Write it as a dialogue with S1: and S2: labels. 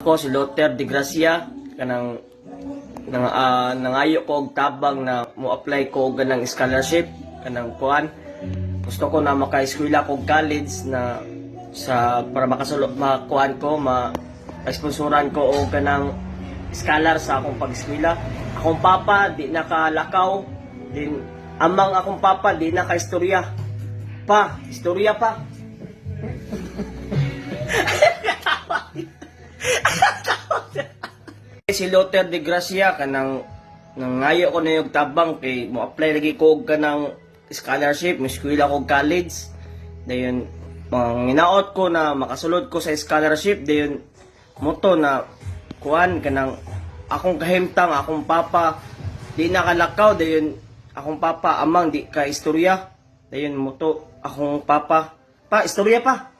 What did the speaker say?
S1: Ako si Luther de Gracia kanang nangayo ko og tabang na mo apply ko og ganang scholarship kanang kuan. Gusto ko na maka-eskwela ko college na sa para makuan ko ma-sponsoran ko og ganang scholar sa akong pag-eskwela. Akong papa di nakalakaw din amang akong papa di naka-istorya. Istorya pa. Si Luther de Gracia kanang nangayo ko na yung tabang kay mo apply lagi ko og kanang scholarship, mo eskwela ko college. Dayon nginaot ko na makasulod ko sa scholarship dayon moto na kuan kanang akong kahimtang akong papa di nakalakaw dayon akong papa amang di ka istorya. Dayon moto akong papa istorya pa.